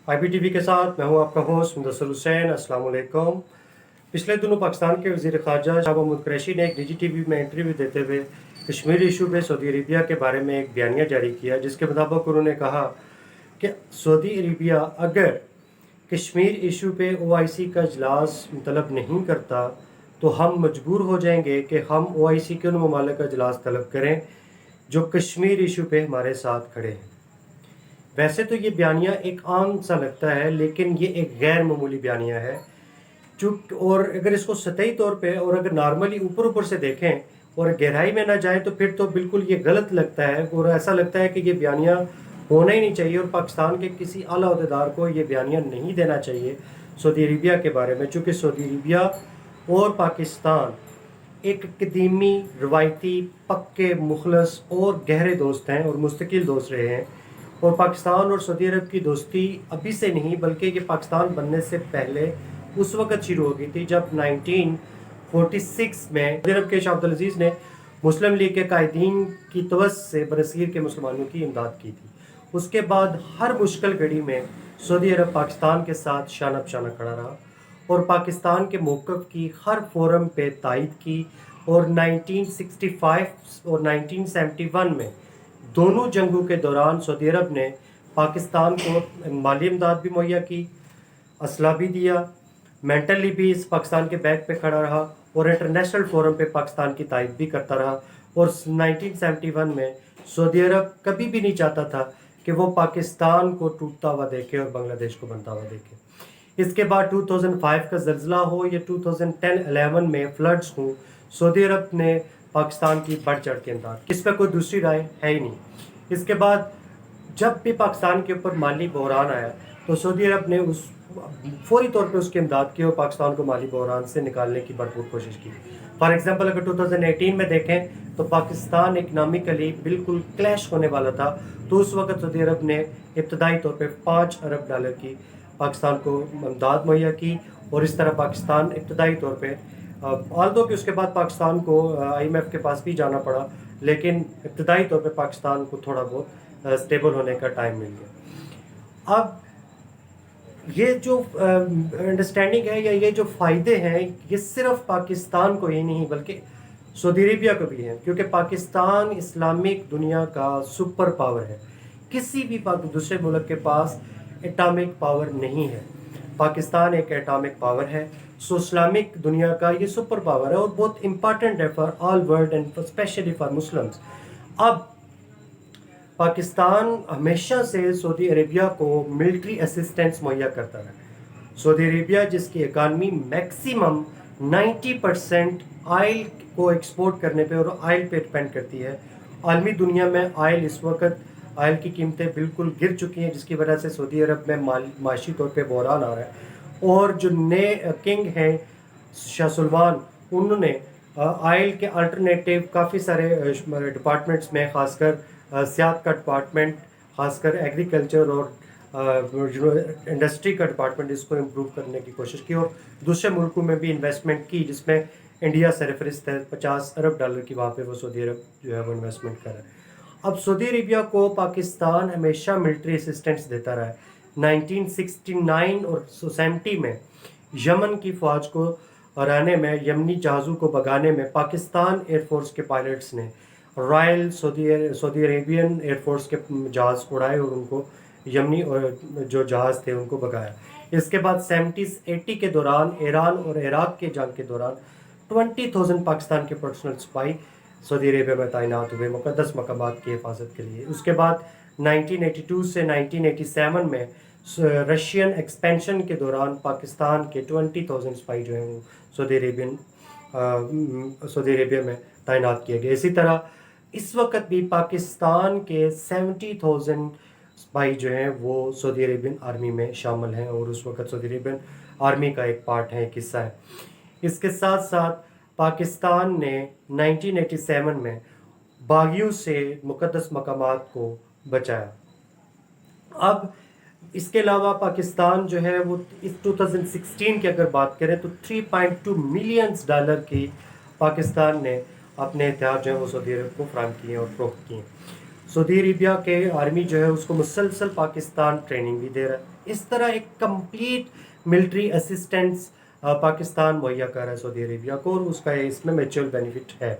IPTV के साथ मैं हूं आपका होस्ट मुदस्सिर हुसैन। अस्सलाम वालेकुम। पिछले दिनों पाकिस्तान के वज़ीर ख़ारजा शाह महमूद कुरैशी ने एक निजी टीवी में इंटरव्यू देते हुए कश्मीर इशू पे सऊदी अरेबिया के बारे में एक बयानिया जारी किया, जिसके मुताबिक उन्होंने कहा कि सऊदी अरेबिया अगर कश्मीर इशू पे OIC का इजलास तलब नहीं करता तो हम मजबूर हो जाएंगे कि हम OIC के उन ममालिक का इजलास तलब करें जो कश्मीर इशू पे हमारे साथ खड़े हैं। वैसे तो ये बयानिया एक आम सा लगता है, लेकिन ये एक गैर मामूली बयानिया है। चूँकि और अगर इसको सतही तौर पे और अगर नॉर्मली ऊपर ऊपर से देखें और गहराई में ना जाए तो फिर तो बिल्कुल ये गलत लगता है और ऐसा लगता है कि ये बयानिया होना ही नहीं चाहिए और पाकिस्तान के किसी आला अहदेदार को ये बयानिया नहीं देना चाहिए सऊदी अरेबिया के बारे में। चूँकि सऊदी अरेबिया और पाकिस्तान एक कदीमी रवायती पक्के मुखलस और गहरे दोस्त हैं और मुस्तकिल दोस्त रहे हैं। और पाकिस्तान और सऊदी अरब की दोस्ती अभी से नहीं बल्कि ये पाकिस्तान बनने से पहले उस वक़्त शुरू हो गई थी जब 1946 में सऊदी अरब के शाह अब्दुल अजीज़ ने मुस्लिम लीग के कायदीन की तवज्जो से बरसीर के मुसलमानों की इमदाद की थी। उसके बाद हर मुश्किल घड़ी में सऊदी अरब पाकिस्तान के साथ शाना बशाना खड़ा रहा और पाकिस्तान के मौक़िफ़ की हर फोरम पे तायद की। और 1965 और 1971 में दोनों जंगों के दौरान सऊदी अरब ने पाकिस्तान को माली इमदाद भी मुहैया की, असला भी दिया, मेंटली भी इस पाकिस्तान के बैक पे खड़ा रहा और इंटरनेशनल फोरम पे पाकिस्तान की तायद भी करता रहा। और 1971 में सऊदी अरब कभी भी नहीं चाहता था कि वो पाकिस्तान को टूटता हुआ देखे और बांग्लादेश को बनता हुआ देखे। इसके बाद 2005 का ज़ल्ज़ला हो या 2010-11 में फ्लड्स हों, सऊदी अरब ने पाकिस्तान की बढ़ चढ़ के इमदाद, इस पर कोई दूसरी राय है ही नहीं। इसके बाद जब भी पाकिस्तान के ऊपर माली बहरान आया तो सऊदी अरब ने उस फौरी तौर पे उसकी इमदाद की और पाकिस्तान को माली बहरान से निकालने की भरपूर कोशिश की। फॉर एग्जांपल अगर 2018 में देखें तो पाकिस्तान इकनॉमिकली बिल्कुल क्लैश होने वाला था, तो उस वक्त सऊदी अरब ने इब्तदाई तौर पे $5 अरब की पाकिस्तान को इमदाद मुहैया की। और इस तरह पाकिस्तान इब्तदाई तौर पे आल्दो कि उसके बाद पाकिस्तान को IMF के पास भी जाना पड़ा, लेकिन इब्तदाई तौर पे पाकिस्तान को थोड़ा बहुत स्टेबल होने का टाइम मिल गया। अब ये जो अंडरस्टैंडिंग है या ये जो फ़ायदे हैं ये सिर्फ पाकिस्तान को ही नहीं बल्कि सऊदी अरेबिया को भी हैं, क्योंकि पाकिस्तान इस्लामिक दुनिया का सुपर पावर है। किसी भी दूसरे मुल्क के पास एटॉमिक पावर नहीं है, पाकिस्तान एक एटॉमिक पावर है। सो इस्लामिक दुनिया का ये सुपर पावर है और बहुत इंपॉर्टेंट है for all world and specially for Muslims. अब पाकिस्तान हमेशा से सऊदी अरेबिया को मिलिट्री असिस्टेंस मुहैया करता है। सऊदी अरेबिया जिसकी इकानमी मैक्सिमम 90% आयल को एक्सपोर्ट करने पे और आयल पे डिपेंड करती है। आलमी दुनिया में आयल इस वक्त आयल की कीमतें बिल्कुल गिर चुकी हैं, जिसकी वजह से सऊदी अरब में माशी तौर पे बहरान आ रहा है। और जो नए किंग हैं शाह सलमान, उन्होंने आयल के अल्टरनेटिव काफ़ी सारे डिपार्टमेंट्स में, खासकर सियाहत का डिपार्टमेंट, खासकर एग्रीकल्चर और इंडस्ट्री का डिपार्टमेंट, इसको इम्प्रूव करने की कोशिश की और दूसरे मुल्कों में भी इन्वेस्टमेंट की, जिसमें इंडिया सरफहरिस्त है। $50 अरब की वहाँ पे वो सऊदी अरब जो है वो इन्वेस्टमेंट कर रहा है। अब सऊदी अरेबिया को पाकिस्तान हमेशा मिलिट्री असिस्टेंस देता रहा है। 1969 और 70 में यमन की फ़ौज को हराने में, यमनी जहाज़ों को भगाने में पाकिस्तान एयरफोर्स के पायलट्स ने रॉयल सऊदी अरेबियन एयरफोर्स के जहाज़ उड़ाए और उनको यमनी और जो जहाज़ थे उनको भगाया। इसके बाद 70s-80 के दौरान ईरान और इराक़ के जंग के दौरान 20,000 पाकिस्तान के पर्सनल सिपाही सऊदी अरेबिया में तैनात हुए मुक़द्दस मकामात की हिफाजत के लिए। उसके बाद 1982 से 1987 में रशियन एक्सपेंशन के दौरान पाकिस्तान के 20,000 सिपाही जो हैं वो सऊदी अरेबिया में तैनात किए गए। इसी तरह इस वक्त भी पाकिस्तान के 70,000 सिपाही जो हैं वो सऊदी अरेबियन आर्मी में शामिल हैं और उस वक्त सऊदी अरेबियन आर्मी का एक पार्ट है, एक हिस्सा है। इसके साथ साथ पाकिस्तान ने 1987 में बागियों से मुक़द्दस मकामात को बचाया। अब इसके अलावा पाकिस्तान जो है वो इस 2016 की अगर बात करें तो $3.2 मिलियन की पाकिस्तान ने अपने हथियार जो है वो सऊदी अरब को फराहम किए और फ़रोख्त किए। सऊदी अरेबिया के आर्मी जो है उसको मुसलसल पाकिस्तान ट्रेनिंग भी दे रहा है। इस तरह एक कंप्लीट मिलिट्री असिस्टेंस पाकिस्तान मुहैया कर रहा है सऊदी अरेबिया को, और उसका इसमें म्यूचुअल बेनिफिट है।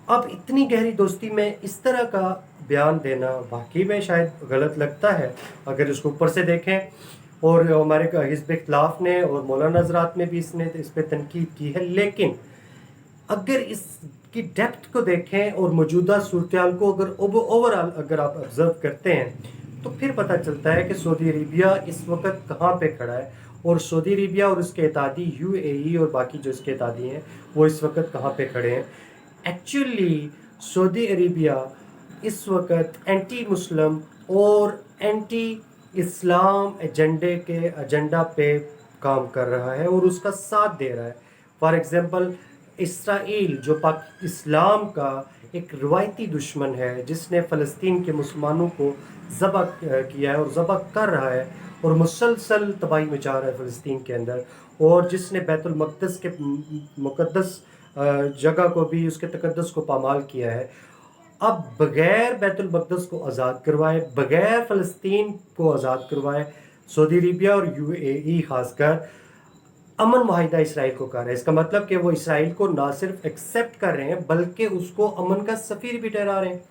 अब इतनी गहरी दोस्ती में इस तरह का बयान देना वाकई में शायद गलत लगता है अगर इसको ऊपर से देखें, और हमारे हिज़्ब इख्तिलाफ ने और मौलाना हज़रात ने भी इस पर तनकीद की है। लेकिन अगर इसकी डेप्थ को देखें और मौजूदा सूरत को अगर ओवरऑल अगर आप ऑब्ज़र्व करते हैं तो फिर पता चलता है कि सऊदी अरेबिया इस वक्त कहाँ पे खड़ा है, और सऊदी अरेबिया और उसके इत्तेहादी UAE और बाकी जो इसके इत्तेहादी हैं वो इस वक्त कहाँ पे खड़े हैं। एक्चुअली सऊदी अरेबिया इस वक्त एंटी मुस्लिम और एंटी इस्लाम एजेंडा पे काम कर रहा है और उसका साथ दे रहा है। फॉर एग्ज़ाम्पल इसराइल जो इस्लाम का एक रवायती दुश्मन है, जिसने फ़लस्तीन के मुसलमानों को ज़बह किया है और ज़बह कर रहा है और मुसलसल तबाही मचा रहा है फ़लस्तीन के अंदर, और जिसने बैतुल मक़दस के मुक़द्दस जगह को भी, उसके तक़द्दुस को पामाल किया है। अब बग़ैर बैतुल मक़दस को आज़ाद करवाए, बग़ैर फ़लस्तीन को आज़ाद करवाए, सऊदी अरेबिया और UAE ख़ासकर अमन मुआहिदा इसराइल को कर रहे हैं। इसका मतलब कि वो इसराइल को ना सिर्फ एक्सेप्ट कर रहे हैं बल्कि उसको अमन का सफ़ीर भी ठहरा रहे हैं।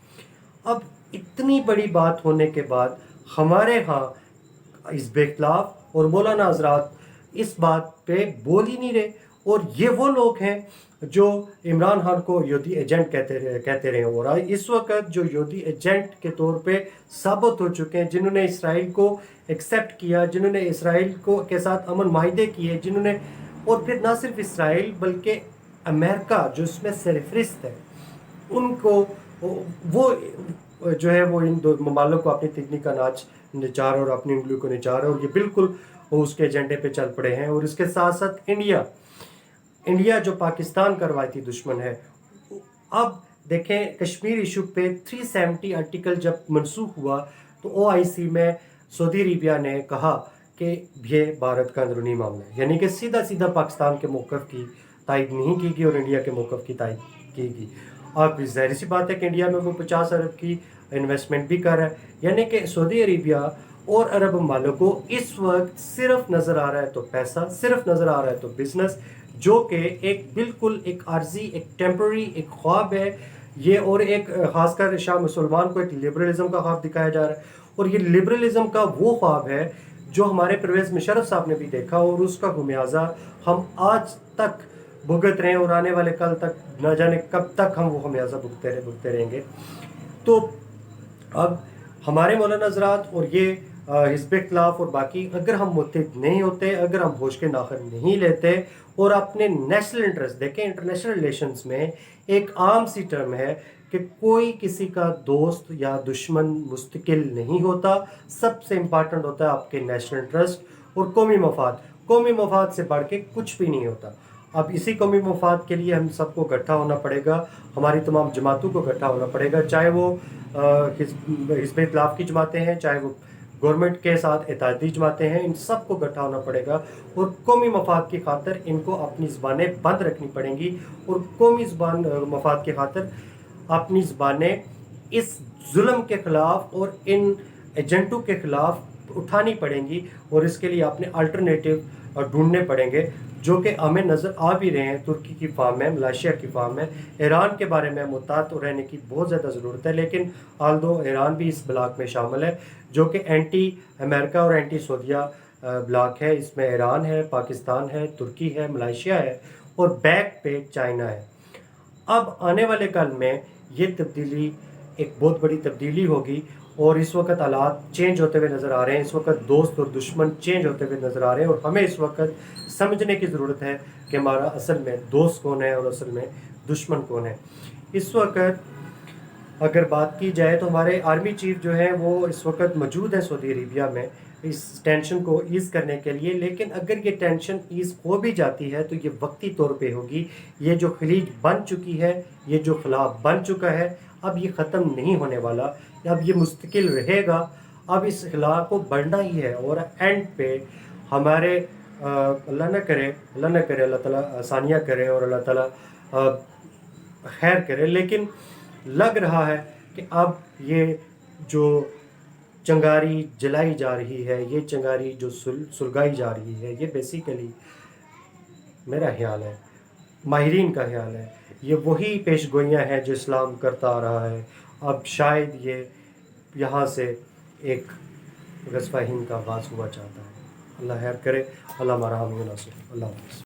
अब इतनी बड़ी बात होने के बाद हमारे यहाँ हिज़्ब इख्तिलाफ और मौलाना हज़रात इस बात पे बोल ही नहीं रहे, और ये वो लोग हैं जो इमरान खान को यहूदी एजेंट कहते रहे, और इस वक्त जो यहूदी एजेंट के तौर पे साबित हो चुके हैं, जिन्होंने इसराइल को एक्सेप्ट किया, जिन्होंने इसराइल को के साथ अमन माहिदे किए, जिन्होंने, और फिर ना सिर्फ इसराइल बल्कि अमेरिका जो इसमें सरफरिस्त है, उनको वो जो है वो इन दो ममालिक को अपनी तिगनी का नाच नचा रहे और अपनी उंगली को नचा रहे, और ये बिल्कुल उसके एजेंडे पे चल पड़े हैं। और इसके साथ साथ इंडिया जो पाकिस्तान का रवायती दुश्मन है। अब देखें कश्मीर इशू पे 370 आर्टिकल जब मनसूख हुआ तो OIC में सऊदी अरेबिया ने कहा कि ये भारत का अंदरूनी मामला है, यानी कि सीधा पाकिस्तान के मौक़िफ़ की तायद नहीं की गई और इंडिया के मौक़िफ़ की तायद की गई। अब ज़ाहिर सी बात है कि इंडिया में वो 50 अरब की इन्वेस्टमेंट भी कर रहा है, यानी कि सऊदी अरेबिया और अरब ममालिक को इस वक्त सिर्फ नज़र आ रहा है तो पैसा, सिर्फ नज़र आ रहा है तो बिज़नेस, जो कि एक बिल्कुल एक आर्जी, एक टेम्पररी, एक ख्वाब है ये, और एक ख़ासकर शाह मुसलमान को एक लिबरलिज़म का ख्वाब दिखाया जा रहा है, और ये लिबरलिज़म का वो ख्वाब है जो हमारे परवेज़ मुशर्रफ साहब ने भी देखा, और उसका खुमियाजा हम आज तक भुगत रहे हैं और आने वाले कल तक न जाने कब तक हम वो खुमियाजा भुगतते रहेंगे। तो अब हमारे मौलाना हज़रात और ये हिज़्ब इख्तिलाफ और बाकी, अगर हम मुत्तहिद नहीं होते, अगर हम होश के नाखर नहीं लेते और अपने नेशनल इंटरेस्ट देखें, इंटरनेशनल रिलेशंस में एक आम सी टर्म है कि कोई किसी का दोस्त या दुश्मन मुस्तकिल नहीं होता, सबसे इम्पॉर्टेंट होता है आपके नेशनल इंटरेस्ट और कौमी मफाद। कौमी मफाद से बढ़ के कुछ भी नहीं होता। अब इसी कौमी मफाद के लिए हम सबको इकट्ठा होना पड़ेगा, हमारी तमाम जमातों को इकट्ठा होना पड़ेगा, चाहे वो हिज़्ब इख्तिलाफ की जमातें हैं, चाहे वो गवर्नमेंट के साथ इत्तेहादी जमातें हैं, इन सब को इकट्ठा होना पड़ेगा और कौमी मफाद की खातर इनको अपनी ज़बानें बंद रखनी पड़ेंगी, और कौमी मफाद की खातर अपनी ज़बानें इस जुल्म के ख़िलाफ़ और इन एजेंटों के ख़िलाफ़ उठानी पड़ेंगी, और इसके लिए अपने अल्टरनेटिव ढूंढने पड़ेंगे, जो कि हमें नज़र आ भी रहे हैं। तुर्की की फार्म है, मलेशिया की फार्म है, ईरान के बारे में मुतात रहने की बहुत ज़्यादा ज़रूरत है, लेकिन आल्दो ईरान भी इस ब्लॉक में शामिल है जो कि एंटी अमेरिका और एंटी सऊदिया ब्लॉक है। इसमें ईरान है, पाकिस्तान है, तुर्की है, मलेशिया है और बैक पे चाइना है। अब आने वाले कल में ये तब्दीली एक बहुत बड़ी तब्दीली होगी, और इस वक्त हालात चेंज होते हुए नज़र आ रहे हैं। इस वक्त दोस्त और दुश्मन चेंज होते हुए नज़र आ रहे हैं, और हमें इस वक्त समझने की ज़रूरत है कि हमारा असल में दोस्त कौन है और असल में दुश्मन कौन है। इस वक्त अगर बात की जाए तो हमारे आर्मी चीफ जो है वो इस वक्त मौजूद है सऊदी अरेबिया में इस टेंशन को ईज़ करने के लिए, लेकिन अगर ये टेंशन ईज़ हो भी जाती है तो ये वक्ती तौर पे होगी। ये जो खलीज बन चुकी है, ये जो खला बन चुका है, अब ये ख़त्म नहीं होने वाला, अब ये मुस्तकिल रहेगा। अब इस खला को बढ़ना ही है, और एंड पे हमारे अल्लाह न करे अल्लाह ताला आसानियाँ करे और अल्लाह ताला खैर करे, लेकिन लग रहा है کہ اب یہ جو چنگاری جلائی جا رہی ہے، یہ چنگاری جو سلگائی جا رہی ہے، یہ بیسیکلی میرا خیال ہے، ماہرین کا خیال ہے، یہ وہی پیش گوئیاں ہیں جو اسلام کرتا آ رہا ہے۔ اب شاید یہ یہاں سے ایک غزوہ ہند کا آغاز ہوا چاہتا ہے۔ اللہ خیر کرے، اللہ ہمارا حامی و ناصر، اللہ حافظ۔